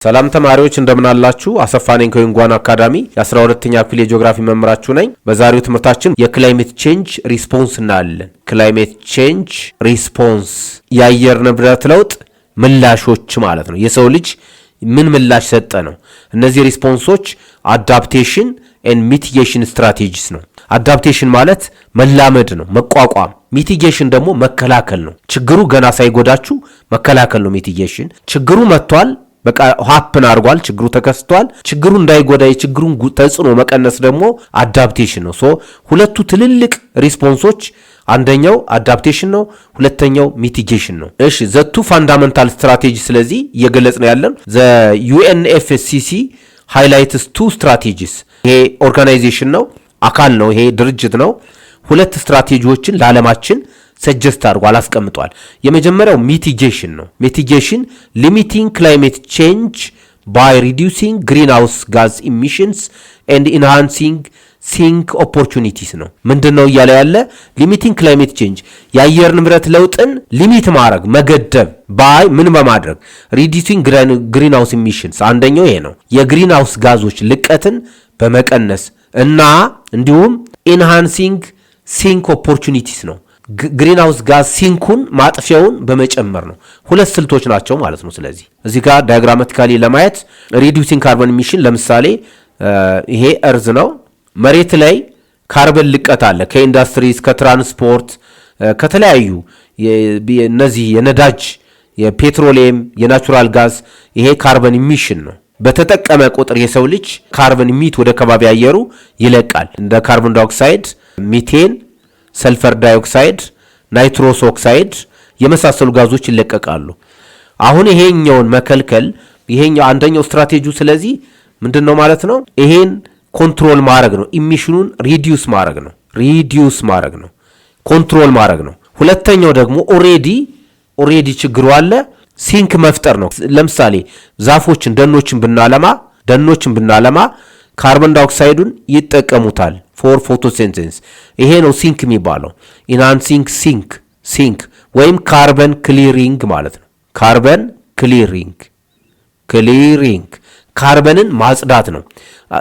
ሰላም ተማሪዎች እንደምን አላችሁ? አሰፋ ነኝ ከዩንጓን አካዳሚ የ12ኛ ክፍል የጂኦግራፊ መምህራችሁ ነኝ። በዛሬው ትምህርታችን የክላይሜት ቼንጅ ሪስፖንስ እናያለን። ክላይሜት ቼንጅ ሪስፖንስ የአየር ንብረት ለውጥ ምላሾች ማለት ነው። የሰው ልጅ ምን ምላሽ ሰጠ ነው። እነዚህ ሪስፖንሶች አዳፕቴሽን ኤንድ ሚቲጌሽን ስትራቴጂስ ነው። አዳፕቴሽን ማለት መላመድ ነው፣ መቋቋም። ሚቲጌሽን ደግሞ መከላከል ነው። ችግሩ ገና ሳይጎዳችሁ መከላከል ነው ሚቲጌሽን። ችግሩ መጥቷል፣ በቃ ሃፕን አድርጓል፣ ችግሩ ተከስቷል። ችግሩ እንዳይጎዳ የችግሩን ተጽዕኖ መቀነስ ደግሞ አዳፕቴሽን ነው። ሁለቱ ትልልቅ ሪስፖንሶች አንደኛው አዳፕቴሽን ነው፣ ሁለተኛው ሚቲጌሽን ነው። እሺ ዘቱ ፋንዳሜንታል ስትራቴጂ ስለዚህ እየገለጽን ያለን ዘ ዩኤንኤፍሲሲ ሃይላይትስ ቱ ስትራቴጂስ። ይሄ ኦርጋናይዜሽን ነው፣ አካል ነው፣ ይሄ ድርጅት ነው። ሁለት ስትራቴጂዎችን ለዓለማችን ሰጀስት አድርጓል፣ አስቀምጧል። የመጀመሪያው ሚቲጌሽን ነው። ሚቲጌሽን ሊሚቲንግ ክላይሜት ቼንጅ ባይ ሪዲዩሲንግ ግሪንሃውስ ጋዝ ኢሚሽንስ ኤንድ ኢንሃንሲንግ ሲንክ ኦፖርቹኒቲስ ነው። ምንድን ነው እያለ ያለ? ሊሚቲንግ ክላይሜት ቼንጅ የአየር ንብረት ለውጥን ሊሚት ማድረግ መገደብ፣ ባይ ምን በማድረግ ሪዲዩሲንግ ግሪንሃውስ ኢሚሽንስ አንደኛው ይሄ ነው። የግሪንሃውስ ጋዞች ልቀትን በመቀነስ እና እንዲሁም ኢንሃንሲንግ ሲንክ ኦፖርቹኒቲስ ነው። ግሪንሃውስ ጋዝ ሲንኩን ማጥፊያውን በመጨመር ነው። ሁለት ስልቶች ናቸው ማለት ነው። ስለዚህ እዚህ ጋር ዳያግራማቲካሊ ለማየት ሪዲዩሲንግ ካርቦን ኢሚሽን ለምሳሌ ይሄ እርዝ ነው። መሬት ላይ ካርበን ልቀት አለ ከኢንዱስትሪስ፣ ከትራንስፖርት፣ ከተለያዩ እነዚህ የነዳጅ፣ የፔትሮሊየም፣ የናቹራል ጋዝ ይሄ ካርበን ኢሚሽን ነው። በተጠቀመ ቁጥር የሰው ልጅ ካርበን ኢሚት ወደ ከባቢ አየሩ ይለቃል። እንደ ካርቦን ዳይኦክሳይድ፣ ሚቴን፣ ሰልፈር ዳይኦክሳይድ፣ ናይትሮስ ኦክሳይድ የመሳሰሉ ጋዞች ይለቀቃሉ። አሁን ይሄኛውን መከልከል ይሄኛው አንደኛው ስትራቴጂው ስለዚህ ምንድነው ማለት ነው? ይሄን ኮንትሮል ማድረግ ነው። ኢሚሽኑን ሪዲዩስ ማድረግ ነው። ኮንትሮል ማድረግ ነው። ሁለተኛው ደግሞ ኦሬዲ ችግሩ አለ፣ ሲንክ መፍጠር ነው። ለምሳሌ ዛፎችን ደኖችን ብናለማ ካርቦን ዳይኦክሳይዱን ይጠቀሙታል ፎር ፎቶሲንተሲስ። ይሄ ነው ሲንክ የሚባለው። ኢንሃንሲንግ ሲንክ ወይም ካርበን ክሊሪንግ ማለት ነው። ካርበን ክሊሪንግ ካርበንን ማጽዳት ነው።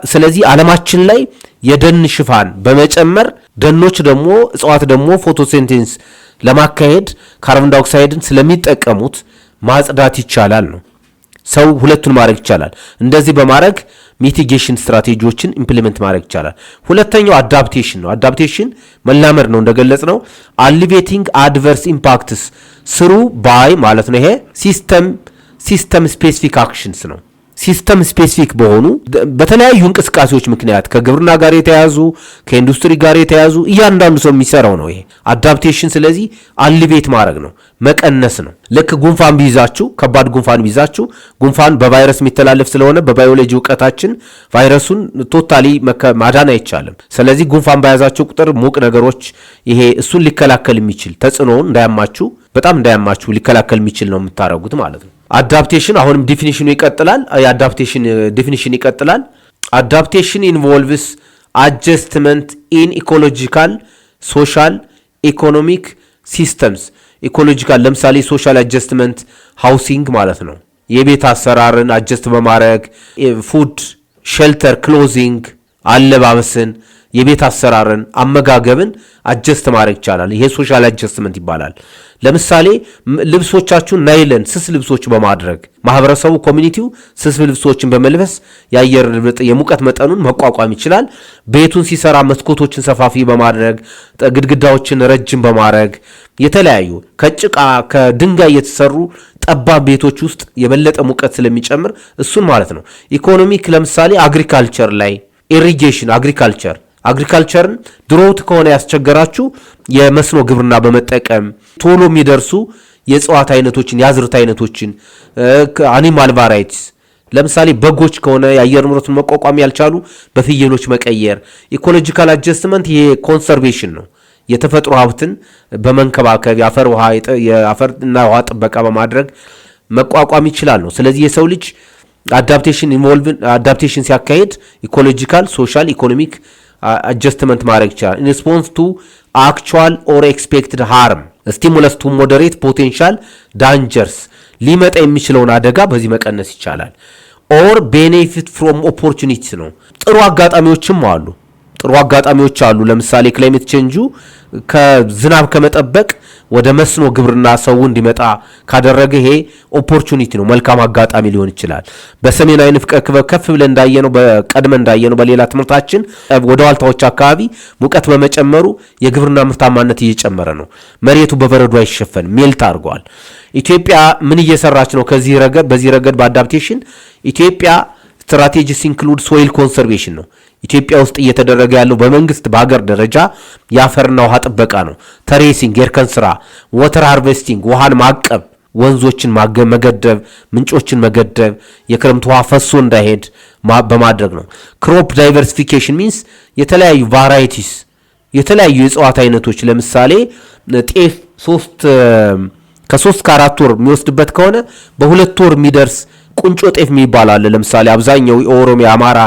ስለዚህ ዓለማችን ላይ የደን ሽፋን በመጨመር ደኖች ደግሞ እጽዋት ደግሞ ፎቶሲንተሲስ ለማካሄድ ካርቦን ዳይኦክሳይድን ስለሚጠቀሙት ማጽዳት ይቻላል ነው። ሰው ሁለቱን ማድረግ ይቻላል። እንደዚህ በማድረግ ሚቲጌሽን ስትራቴጂዎችን ኢምፕሊመንት ማድረግ ይቻላል። ሁለተኛው አዳፕቴሽን ነው። አዳፕቴሽን መላመድ ነው እንደገለጽ ነው። አሊቬቲንግ አድቨርስ ኢምፓክትስ ስሩ ባይ ማለት ነው። ይሄ ሲስተም ስፔሲፊክ አክሽንስ ነው። ሲስተም ስፔሲፊክ በሆኑ በተለያዩ እንቅስቃሴዎች ምክንያት ከግብርና ጋር የተያዙ ከኢንዱስትሪ ጋር የተያዙ እያንዳንዱ ሰው የሚሰራው ነው ይሄ አዳፕቴሽን። ስለዚህ አሊቬት ማድረግ ነው፣ መቀነስ ነው። ልክ ጉንፋን ቢይዛችሁ፣ ከባድ ጉንፋን ቢይዛችሁ፣ ጉንፋን በቫይረስ የሚተላለፍ ስለሆነ በባዮሎጂ እውቀታችን ቫይረሱን ቶታሊ ማዳን አይቻልም። ስለዚህ ጉንፋን በያዛችሁ ቁጥር ሙቅ ነገሮች ይሄ እሱን ሊከላከል የሚችል ተጽዕኖውን በጣም እንዳያማችሁ ሊከላከል የሚችል ነው የምታደርጉት ማለት ነው። አዳፕቴሽን አሁንም ዲፊኒሽኑ ይቀጥላል። የአዳፕቴሽን ዲፊኒሽን ይቀጥላል። አዳፕቴሽን ኢንቮልቭስ አጀስትመንት ኢን ኢኮሎጂካል፣ ሶሻል፣ ኢኮኖሚክ ሲስተምስ። ኢኮሎጂካል ለምሳሌ ሶሻል አጀስትመንት ሃውሲንግ ማለት ነው። የቤት አሰራርን አጀስት በማድረግ ፉድ፣ ሼልተር፣ ክሎዚንግ፣ አለባበስን፣ የቤት አሰራርን፣ አመጋገብን አጀስት ማድረግ ይቻላል። ይሄ ሶሻል አጀስትመንት ይባላል። ለምሳሌ ልብሶቻችሁን ናይለን ስስ ልብሶች በማድረግ ማህበረሰቡ ኮሚኒቲው ስስ ልብሶችን በመልበስ የአየር የሙቀት መጠኑን መቋቋም ይችላል። ቤቱን ሲሰራ መስኮቶችን ሰፋፊ በማድረግ ግድግዳዎችን ረጅም በማድረግ የተለያዩ ከጭቃ ከድንጋይ የተሰሩ ጠባብ ቤቶች ውስጥ የበለጠ ሙቀት ስለሚጨምር እሱን ማለት ነው። ኢኮኖሚክ ለምሳሌ አግሪካልቸር ላይ ኢሪጌሽን አግሪካልቸርን ድሮውት ከሆነ ያስቸገራችሁ የመስኖ ግብርና በመጠቀም ቶሎ የሚደርሱ የእጽዋት አይነቶችን የአዝርት አይነቶችን አኒማል ቫራይቲስ ለምሳሌ በጎች ከሆነ የአየር ንብረቱን መቋቋም ያልቻሉ በፍየሎች መቀየር። ኢኮሎጂካል አጀስትመንት ይሄ ኮንሰርቬሽን ነው። የተፈጥሮ ሀብትን በመንከባከብ የአፈርና ውሃ ጥበቃ በማድረግ መቋቋም ይችላል ነው። ስለዚህ የሰው ልጅ አዳፕቴሽን ሲያካሄድ ኢኮሎጂካል፣ ሶሻል፣ ኢኮኖሚክ አጀስትመንት ማድረግ ይችላል። ኢን ሪስፖንስ ቱ አክቹዋል ኦር ኤክስፔክትድ ሃርም ስቲሙለስ ቱ ሞዴሬት ፖቴንሻል ዳንጀርስ ሊመጣ የሚችለውን አደጋ በዚህ መቀነስ ይቻላል። ኦር ቤኔፊት ፍሮም ኦፖርቹኒቲስ ነው። ጥሩ አጋጣሚዎችም አሉ። ለምሳሌ ክላይሜት ቼንጁ ከዝናብ ከመጠበቅ ወደ መስኖ ግብርና ሰው እንዲመጣ ካደረገ ይሄ ኦፖርቹኒቲ ነው፣ መልካም አጋጣሚ ሊሆን ይችላል። በሰሜናዊ ንፍቀ ክበብ ከፍ ብለን እንዳየነው በሌላ ትምህርታችን ወደ ዋልታዎች አካባቢ ሙቀት በመጨመሩ የግብርና ምርታማነት እየጨመረ ነው። መሬቱ በበረዶ አይሸፈንም፣ ሜልት አድርጓል። ኢትዮጵያ ምን እየሰራች ነው? በዚህ ረገድ በአዳፕቴሽን ኢትዮጵያ ስትራቴጂስ ኢንክሉድ ሶይል ኮንሰርቬሽን ነው። ኢትዮጵያ ውስጥ እየተደረገ ያለው በመንግስት በሀገር ደረጃ የአፈርና ውሃ ጥበቃ ነው። ተሬሲንግ፣ የእርከን ስራ፣ ወተር ሃርቨስቲንግ፣ ውሃን ማቀብ፣ ወንዞችን መገደብ፣ ምንጮችን መገደብ፣ የክረምት ውሃ ፈሶ እንዳይሄድ በማድረግ ነው። ክሮፕ ዳይቨርሲፊኬሽን ሚንስ የተለያዩ ቫራይቲስ፣ የተለያዩ የእጽዋት አይነቶች ለምሳሌ ጤፍ ከ3 ከ4 ወር የሚወስድበት ከሆነ በ2 ወር የሚደርስ ቁንጮ ጤፍ የሚባል አለ። ለምሳሌ አብዛኛው የኦሮሚያ፣ አማራ፣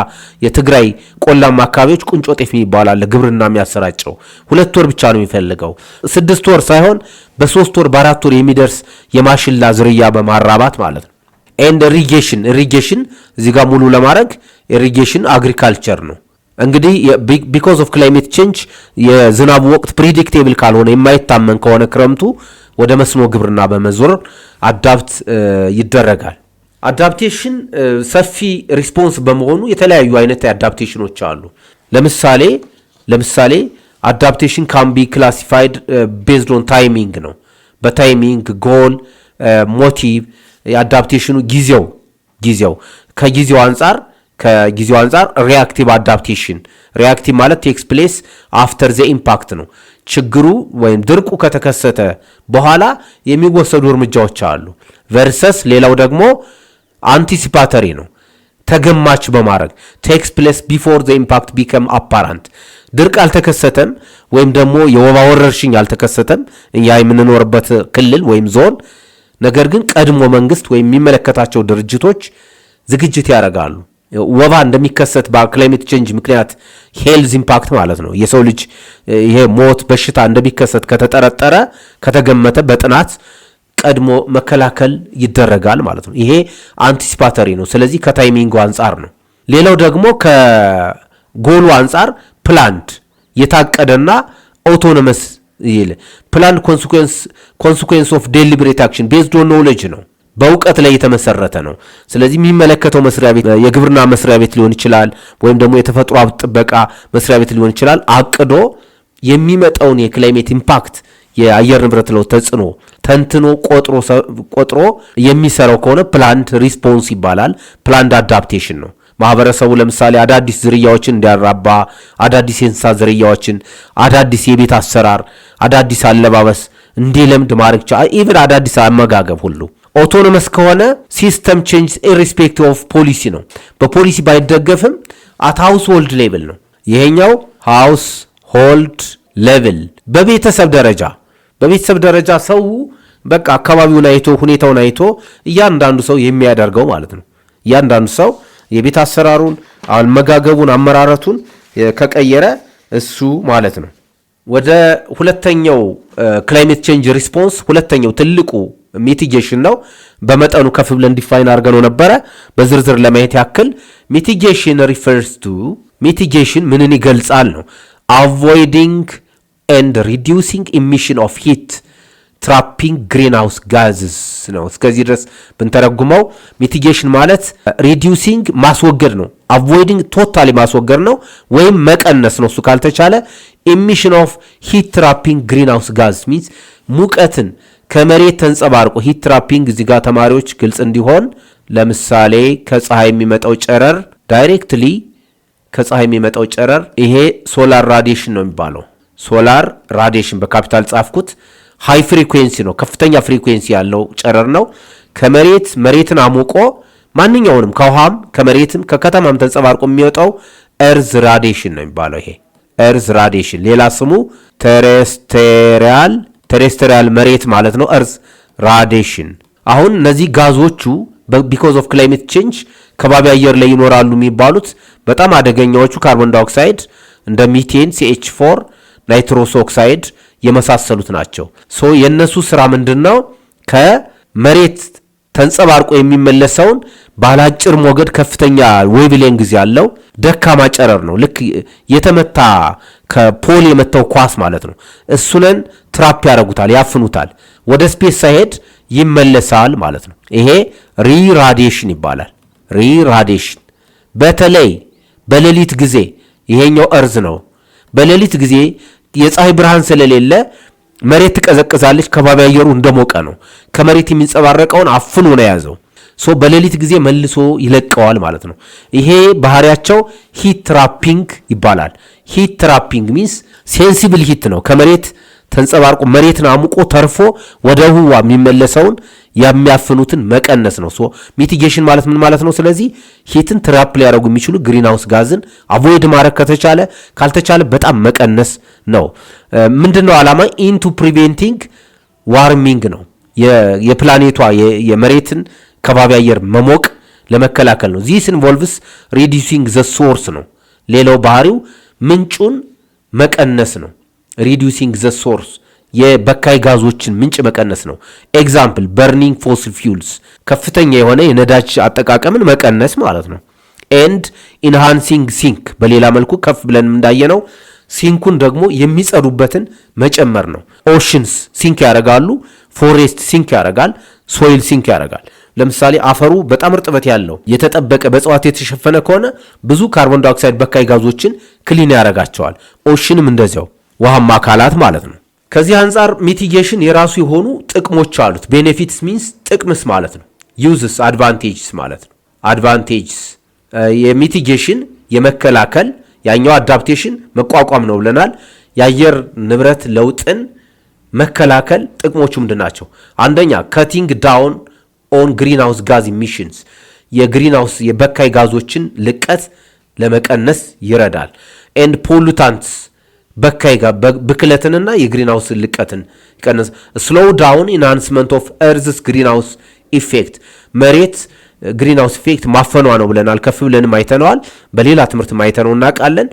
የትግራይ ቆላማ አካባቢዎች ቁንጮ ጤፍ የሚባል አለ። ግብርና የሚያሰራጨው 2 ወር ብቻ ነው የሚፈልገው፣ 6 ወር ሳይሆን በ3 ወር በ4 ወር የሚደርስ የማሽላ ዝርያ በማራባት ማለት ነው። ኤንድ ኢሪጌሽን እዚህ ጋር ሙሉ ለማድረግ ኢሪጌሽን አግሪካልቸር ነው። እንግዲህ ቢኮዝ ኦፍ ክላይሜት ቼንጅ የዝናቡ ወቅት ፕሪዲክቴብል ካልሆነ የማይታመን ከሆነ ክረምቱ ወደ መስኖ ግብርና በመዞር አዳፕት ይደረጋል። አዳፕቴሽን ሰፊ ሪስፖንስ በመሆኑ የተለያዩ አይነት አዳፕቴሽኖች አሉ። ለምሳሌ አዳፕቴሽን ካን ቢ ክላሲፋይድ ቤዝድ ኦን ታይሚንግ ነው። በታይሚንግ ጎል፣ ሞቲቭ የአዳፕቴሽኑ ጊዜው ከጊዜው አንጻር ሪአክቲቭ አዳፕቴሽን ሪአክቲቭ ማለት ቴክስ ፕሌስ አፍተር ዘ ኢምፓክት ነው። ችግሩ ወይም ድርቁ ከተከሰተ በኋላ የሚወሰዱ እርምጃዎች አሉ። ቨርሰስ ሌላው ደግሞ አንቲሲፓተሪ ነው። ተገማች በማድረግ ቴክስ ፕሌስ ቢፎር ዘ ኢምፓክት ቢከም አፓራንት። ድርቅ አልተከሰተም ወይም ደግሞ የወባ ወረርሽኝ አልተከሰተም እኛ የምንኖርበት ክልል ወይም ዞን፣ ነገር ግን ቀድሞ መንግስት ወይም የሚመለከታቸው ድርጅቶች ዝግጅት ያደርጋሉ። ወባ እንደሚከሰት በክላይሜት ቼንጅ ምክንያት ሄልዝ ኢምፓክት ማለት ነው። የሰው ልጅ ይሄ ሞት በሽታ እንደሚከሰት ከተጠረጠረ ከተገመተ በጥናት ቀድሞ መከላከል ይደረጋል ማለት ነው። ይሄ አንቲሲፓተሪ ነው። ስለዚህ ከታይሚንጉ አንጻር ነው። ሌላው ደግሞ ከጎሉ አንጻር ፕላንድ የታቀደና አውቶኖመስ ፕላንድ ኮንሲኩዌንስ ኦፍ ዴሊብሬት አክሽን ቤዝድ ኦን ኖሌጅ ነው። በእውቀት ላይ የተመሰረተ ነው። ስለዚህ የሚመለከተው መስሪያ ቤት የግብርና መስሪያ ቤት ሊሆን ይችላል፣ ወይም ደግሞ የተፈጥሮ ሀብት ጥበቃ መስሪያ ቤት ሊሆን ይችላል። አቅዶ የሚመጣውን የክላይሜት ኢምፓክት የአየር ንብረት ለውጥ ተጽዕኖ ተንትኖ ቆጥሮ የሚሰራው ከሆነ ፕላንድ ሪስፖንስ ይባላል። ፕላንድ አዳፕቴሽን ነው። ማህበረሰቡ ለምሳሌ አዳዲስ ዝርያዎችን እንዲያራባ፣ አዳዲስ የእንስሳት ዝርያዎችን፣ አዳዲስ የቤት አሰራር፣ አዳዲስ አለባበስ እንዲለምድ ማድረግ ኢቭን አዳዲስ አመጋገብ ሁሉ። ኦቶኖመስ ከሆነ ሲስተም ቼንጅ ኢሪስፔክቲቭ ኦፍ ፖሊሲ ነው። በፖሊሲ ባይደገፍም አት ሃውስ ሆልድ ሌቭል ነው። ይሄኛው ሃውስ ሆልድ ሌቭል በቤተሰብ ደረጃ ሰው በቃ አካባቢውን አይቶ ሁኔታውን አይቶ እያንዳንዱ ሰው የሚያደርገው ማለት ነው። እያንዳንዱ ሰው የቤት አሰራሩን፣ አመጋገቡን፣ አመራረቱን ከቀየረ እሱ ማለት ነው። ወደ ሁለተኛው ክላይሜት ቼንጅ ሪስፖንስ ሁለተኛው ትልቁ ሚቲጌሽን ነው። በመጠኑ ከፍ ብለን ዲፋይን አድርገነው ነበረ። በዝርዝር ለማየት ያክል ሚቲጌሽን ሪፈርስ ቱ ሚቲጌሽን ምንን ይገልጻል ነው። አቮይዲንግ ኤንድ ሪዲዩሲንግ ኢሚሽን ኦፍ ሂት ትራፒንግ ግሪንሃውስ ጋዝስ ነው። እስከዚህ ድረስ ብንተረጉመው ሚቲጌሽን ማለት ሪዲዩሲንግ ማስወገድ ነው። አቮይዲንግ ቶታሊ ማስወገድ ነው ወይም መቀነስ ነው። እሱ ካልተቻለ ኢሚሽን ኦፍ ሂት ትራፒንግ ግሪንሃውስ ጋዝ ሚንስ ሙቀትን ከመሬት ተንጸባርቆ ሂት ትራፒንግ እዚህ ጋር ተማሪዎች ግልጽ እንዲሆን ለምሳሌ ከፀሐይ የሚመጣው ጨረር ዳይሬክትሊ ከፀሐይ የሚመጣው ጨረር ይሄ ሶላር ራዲዬሽን ነው የሚባለው። ሶላር ራዲዬሽን በካፒታል ጻፍኩት። ሃይ ፍሪኩዌንሲ ነው፣ ከፍተኛ ፍሪኩዌንሲ ያለው ጨረር ነው። መሬትን አሞቆ ማንኛውንም ከውሃም ከመሬትም ከከተማም ተንጸባርቆ የሚወጣው ኤርዝ ራዲዬሽን ነው የሚባለው። ይሄ ኤርዝ ራዲዬሽን ሌላ ስሙ ቴሬስትሪያል መሬት ማለት ነው። ኤርዝ ራዲዬሽን። አሁን እነዚህ ጋዞቹ ቢኮዝ ኦፍ ክላይሜት ቼንጅ ከባቢ አየር ላይ ይኖራሉ የሚባሉት በጣም አደገኛዎቹ ካርቦን ዳይኦክሳይድ እንደ ሚቴን፣ CH4፣ ናይትሮስ ኦክሳይድ የመሳሰሉት ናቸው። የነሱ ስራ ምንድነው? ከመሬት ተንጸባርቆ የሚመለሰውን ባላጭር ሞገድ ከፍተኛ ዌቭሌንግዝ ያለው ደካማ ጨረር ነው። ልክ የተመታ ከፖል የመታው ኳስ ማለት ነው። እሱንን ትራፕ ያደርጉታል፣ ያፍኑታል። ወደ ስፔስ ሳይሄድ ይመለሳል ማለት ነው። ይሄ ሪራዲሽን ይባላል። ሪራዲሽን በተለይ በሌሊት ጊዜ ይሄኛው እርዝ ነው። በሌሊት ጊዜ የፀሐይ ብርሃን ስለሌለ መሬት ትቀዘቅዛለች። ከባቢ አየሩ እንደሞቀ ነው። ከመሬት የሚንጸባረቀውን አፍኖ ነው የያዘው። በሌሊት ጊዜ መልሶ ይለቀዋል ማለት ነው። ይሄ ባህሪያቸው ሂት ትራፒንግ ይባላል። ሂት ትራፒንግ ሚንስ ሴንሲብል ሂት ነው። ከመሬት ተንጸባርቆ መሬትን አሙቆ ተርፎ ወደ ህዋ የሚመለሰውን የሚያፍኑትን መቀነስ ነው። ሚቲጌሽን ማለት ምን ማለት ነው? ስለዚህ ሂትን ትራፕ ሊያደርጉ የሚችሉ ግሪንሃውስ ጋዝን አቮይድ ማድረግ ካልተቻለ በጣም መቀነስ ነው። ምንድነው ዓላማ? ኢንቱ ፕሪቬንቲንግ ዋርሚንግ ነው። የፕላኔቷ የመሬትን ከባቢ አየር መሞቅ ለመከላከል ነው። ዚስ ኢንቮልቭስ ሪዲዩሲንግ ዘ ሶርስ ነው። ሌላው ባህሪው ምንጩን መቀነስ ነው። ሪዲዩሲንግ ዘ ሶርስ የበካይ ጋዞችን ምንጭ መቀነስ ነው። ኤግዛምፕል በርኒንግ ፎሲል ፊውልስ ከፍተኛ የሆነ የነዳጅ አጠቃቀምን መቀነስ ማለት ነው። ኤንድ ኢንሃንሲንግ ሲንክ በሌላ መልኩ ከፍ ብለን እንዳየነው ሲንኩን ደግሞ የሚጸዱበትን መጨመር ነው። ኦሽንስ ሲንክ ያደርጋሉ፣ ፎሬስት ሲንክ ያደርጋል፣ ሶይል ሲንክ ያደርጋል። ለምሳሌ አፈሩ በጣም እርጥበት ያለው የተጠበቀ በእጽዋት የተሸፈነ ከሆነ ብዙ ካርቦን ዳይኦክሳይድ በካይ ጋዞችን ክሊን ያደርጋቸዋል። ኦሽንም እንደዚያው ውሃማ አካላት ማለት ነው። ከዚህ አንጻር ሚቲጌሽን የራሱ የሆኑ ጥቅሞች አሉት። ቤኔፊትስ ሚንስ ጥቅምስ ማለት ነው። ዩዝስ አድቫንቴጅስ ማለት ነው። አድቫንቴጅስ የሚቲጌሽን የመከላከል ያኛው አዳፕቴሽን መቋቋም ነው ብለናል። የአየር ንብረት ለውጥን መከላከል ጥቅሞቹ ምንድን ናቸው? አንደኛ ካቲንግ ዳውን ኦን ግሪንሃውስ ጋዝ ኢሚሽንስ የግሪንሃውስ የበካይ ጋዞችን ልቀት ለመቀነስ ይረዳል። ኤንድ ፖሉታንትስ በካይ ብክለትንና የግሪንሃውስ ልቀትን ይቀነስ። ስሎው ዳውን ኢንሃንስመንት ኦፍ ኤርዝስ ግሪንሃውስ ኢፌክት መሬት ግሪንሃውስ ኢፌክት ማፈኗ ነው ብለናል። ከፍ ብለንም አይተነዋል። በሌላ ትምህርት አይተነው እናውቃለን።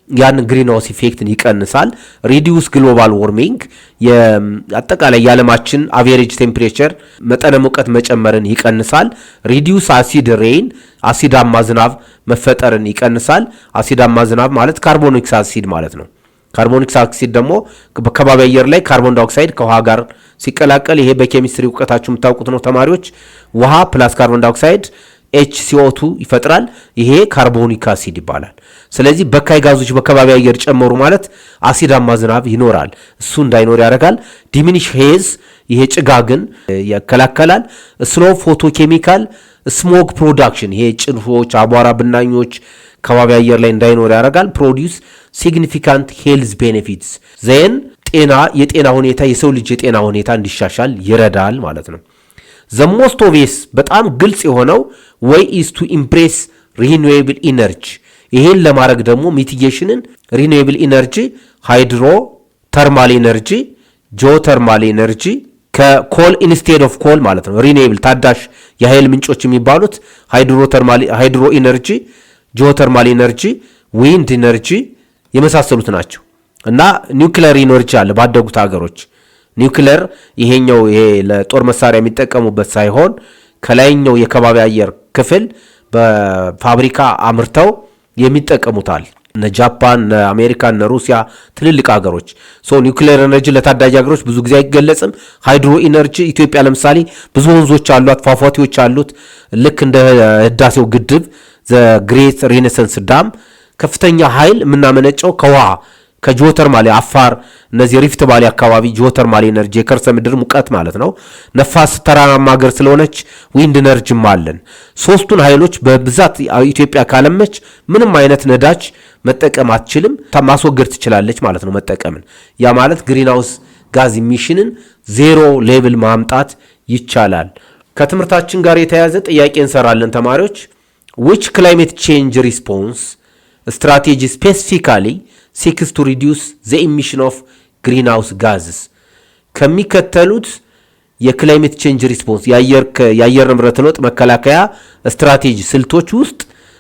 ያን ግሪንሃውስ ኢፌክትን ይቀንሳል። ሪዲዩስ ግሎባል ዋርሚንግ አጠቃላይ የዓለማችን አቬሬጅ ቴምፕሬቸር መጠነ ሙቀት መጨመርን ይቀንሳል። ሪዲዩስ አሲድ ሬይን አሲዳማ ዝናብ መፈጠርን ይቀንሳል። አሲዳማ ዝናብ ማለት ካርቦኒክ አሲድ ማለት ነው። ካርቦኒክ አሲድ ደግሞ በከባቢ አየር ላይ ካርቦን ዳይኦክሳይድ ከውሃ ጋር ሲቀላቀል ይሄ በኬሚስትሪ እውቀታችሁ የምታውቁት ነው ተማሪዎች። ውሃ ፕላስ ካርቦን ዳይኦክሳይድ HCO2 ይፈጥራል። ይሄ ካርቦኒክ አሲድ ይባላል። ስለዚህ በካይ ጋዞች በከባቢ አየር ጨመሩ ማለት አሲዳማ ዝናብ ይኖራል። እሱ እንዳይኖር ያደርጋል። ዲሚኒሽ ሄዝ ይሄ ጭጋግን ያከላከላል። ስሎ ፎቶኬሚካል ስሞክ ፕሮዳክሽን ይሄ ጭንፎች፣ አቧራ፣ ብናኞች ከባቢ አየር ላይ እንዳይኖር ያደርጋል። ፕሮዲውስ ሲግኒፊካንት ሄልዝ ቤኔፊትስ ዜን የጤና ሁኔታ የሰው ልጅ የጤና ሁኔታ እንዲሻሻል ይረዳል ማለት ነው። ዘ ሞስት ኦብቪየስ በጣም ግልጽ የሆነው ወይ ኢዝ ቱ ኢምፕሬስ ሪኒዌብል ኢነርጂ። ይሄን ለማድረግ ደግሞ ሚቲጌሽንን ሪኒዌብል ኢነርጂ፣ ሃይድሮ ተርማል ኢነርጂ፣ ጂኦተርማል ኢነርጂ ከኮል ኢንስቴድ ኦፍ ኮል ማለት ነው። ሪኒዌብል ታዳሽ የኃይል ምንጮች የሚባሉት ሃይድሮ ኢነርጂ፣ ጂኦተርማል ኢነርጂ፣ ዊንድ ኢነርጂ የመሳሰሉት ናቸው። እና ኒውክሌር ኢነርጂ አለ ባደጉት ሀገሮች። ኒውክሌር ይሄኛው ይሄ ለጦር መሳሪያ የሚጠቀሙበት ሳይሆን ከላይኛው የከባቢ አየር ክፍል በፋብሪካ አምርተው የሚጠቀሙታል። እነ ጃፓን፣ እነ አሜሪካ፣ እነ ሩሲያ ትልልቅ ሀገሮች። ኒውክሌር ኤነርጂ ለታዳጊ ሀገሮች ብዙ ጊዜ አይገለጽም። ሃይድሮ ኢነርጂ ኢትዮጵያ ለምሳሌ ብዙ ወንዞች አሏት፣ ፏፏቴዎች አሉት። ልክ እንደ ህዳሴው ግድብ ዘ ግሬት ሬኔሰንስ ዳም ከፍተኛ ኃይል የምናመነጨው ከውሃ ከጂኦተርማል አፋር፣ እነዚህ ሪፍት ቫሊ አካባቢ ጂኦተርማል ኤነርጂ የከርሰ ምድር ሙቀት ማለት ነው። ነፋስ ተራራማ ሀገር ስለሆነች ዊንድ ኤነርጂም አለን። ሶስቱን ኃይሎች በብዛት ኢትዮጵያ ካለመች ምንም አይነት ነዳጅ መጠቀም አትችልም፣ ማስወገድ ትችላለች ማለት ነው መጠቀምን። ያ ማለት ግሪንሃውስ ጋዝ ኢሚሽንን ዜሮ ሌቭል ማምጣት ይቻላል። ከትምህርታችን ጋር የተያያዘ ጥያቄ እንሰራለን ተማሪዎች። which climate change response strategy specifically seeks to reduce the emission of greenhouse gases? ከሚከተሉት የክላይሜት ቼንጅ ሪስፖንስ የአየር ንብረት ለውጥ መከላከያ ስትራቴጂ ስልቶች ውስጥ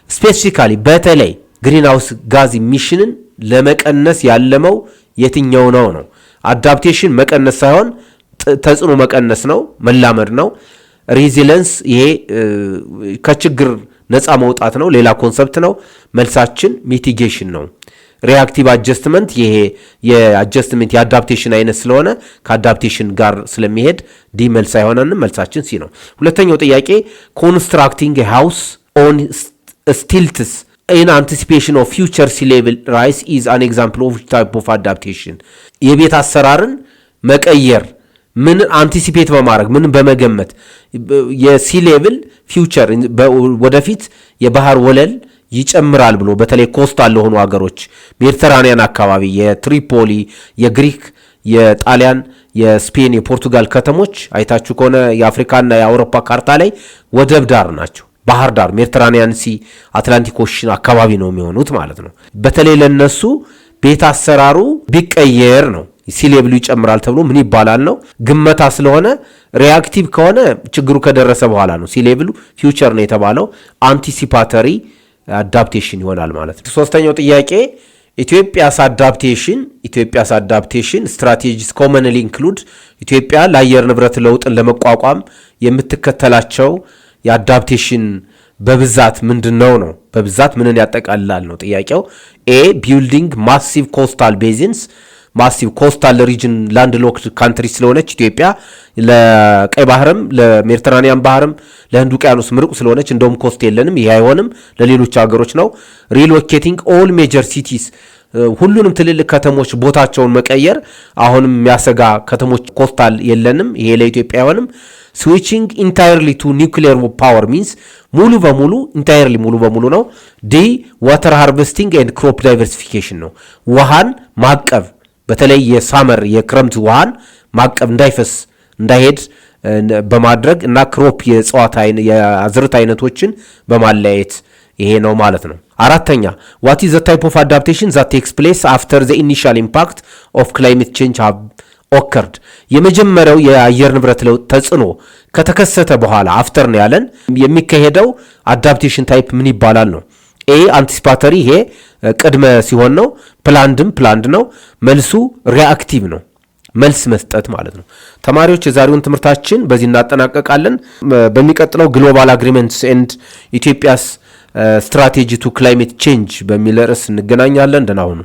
ስፔሲፊካሊ በተለይ ግሪንሃውስ ጋዝ ኢሚሽንን ለመቀነስ ያለመው የትኛው ነው? አዳፕቴሽን መቀነስ ሳይሆን ተጽዕኖ መቀነስ ነው፣ መላመድ ነው። ሬዚለንስ ይሄ ከችግር ነፃ መውጣት ነው፣ ሌላ ኮንሰፕት ነው። መልሳችን ሚቲጌሽን ነው። ሪአክቲቭ አጀስትመንት ይሄ የአጀስትመንት የአዳፕቴሽን አይነት ስለሆነ ከአዳፕቴሽን ጋር ስለሚሄድ ዲ መልስ አይሆነንም። መልሳችን ሲ ነው። ሁለተኛው ጥያቄ ኮንስትራክቲንግ ሃውስ ኦን ስቲልትስ in anticipation of future sea level rise is an example of type of adaptation የቤት አሰራርን መቀየር ምን አንቲሲፔት በማድረግ ምን በመገመት የሲ ሌቭል ፊውቸር ወደፊት የባህር ወለል ይጨምራል ብሎ በተለይ ኮስታል ለሆኑ ሀገሮች ሜዲተራኒያን አካባቢ የትሪፖሊ የግሪክ የጣሊያን የስፔን የፖርቱጋል ከተሞች አይታችሁ ከሆነ የአፍሪካና የአውሮፓ ካርታ ላይ ወደብ ዳር ናቸው። ባህር ዳር ሜዲተራኒያን ሲ አትላንቲክ ኦሽን አካባቢ ነው የሚሆኑት ማለት ነው። በተለይ ለነሱ ቤት አሰራሩ ቢቀየር ነው ሲ ሌቭሉ ይጨምራል ተብሎ ምን ይባላል ነው ግመታ ስለሆነ ሪአክቲቭ ከሆነ ችግሩ ከደረሰ በኋላ ነው ሲ ሌቭሉ ፊውቸር ነው የተባለው አንቲሲፓተሪ አዳፕቴሽን ይሆናል ማለት ነው። ሶስተኛው ጥያቄ ኢትዮጵያስ አዳፕቴሽን ስትራቴጂስ ኮመንሊ ኢንክሉድ ኢትዮጵያ ለአየር ንብረት ለውጥን ለመቋቋም የምትከተላቸው የአዳፕቴሽን በብዛት ምንድነው ነው በብዛት ምንን ያጠቃልላል ነው ጥያቄው። ኤ ቢልዲንግ ማሲቭ ኮስታል ቤዚንስ ማሲቭ ኮስታል ሪጅን ላንድ ሎክድ ካንትሪ ስለሆነች ኢትዮጵያ ለቀይ ባህርም ለሜዲተራኒያን ባህርም ለህንድ ውቅያኖስ ምርቁ ስለሆነች እንደውም ኮስት የለንም ይሄ አይሆንም ለሌሎች ሀገሮች ነው። ሪሎኬቲንግ ኦል ሜጀር ሲቲስ ሁሉንም ትልልቅ ከተሞች ቦታቸውን መቀየር አሁንም የሚያሰጋ ከተሞች ኮስታል የለንም ይሄ ለኢትዮጵያ አይሆንም። ስዊቺንግ ኢንታይርሊ ቱ ኒውክሊየር ፓወር ሚንስ ሙሉ በሙሉ ነው። ዲ ዋተር ሃርቨስቲንግ ኤንድ ክሮፕ ዳይቨርሲፊኬሽን ነው ውሃን ማቀብ በተለይ የሳመር የክረምት ውሃን ማቀብ እንዳይፈስ እንዳይሄድ በማድረግ እና ክሮፕ የአዝርዕት አይነቶችን በማለያየት ይሄ ነው ማለት ነው። አራተኛ what is the type of adaptation that takes place after the initial impact of climate change have occurred የመጀመሪያው የአየር ንብረት ለውጥ ተጽዕኖ ከተከሰተ በኋላ አፍተር ነው ያለን የሚካሄደው አዳፕቴሽን ታይፕ ምን ይባላል ነው። ኤ አንቲሲፓተሪ ይሄ ቅድመ ሲሆን ነው። ፕላንድ ነው። መልሱ ሪአክቲቭ ነው መልስ መስጠት ማለት ነው። ተማሪዎች የዛሬውን ትምህርታችን በዚህ እናጠናቀቃለን። በሚቀጥለው ግሎባል አግሪመንትስ ኤንድ ኢትዮጵያስ ስትራቴጂ ቱ ክላይሜት ቼንጅ በሚል ርዕስ እንገናኛለን። ደህና ሁኑ።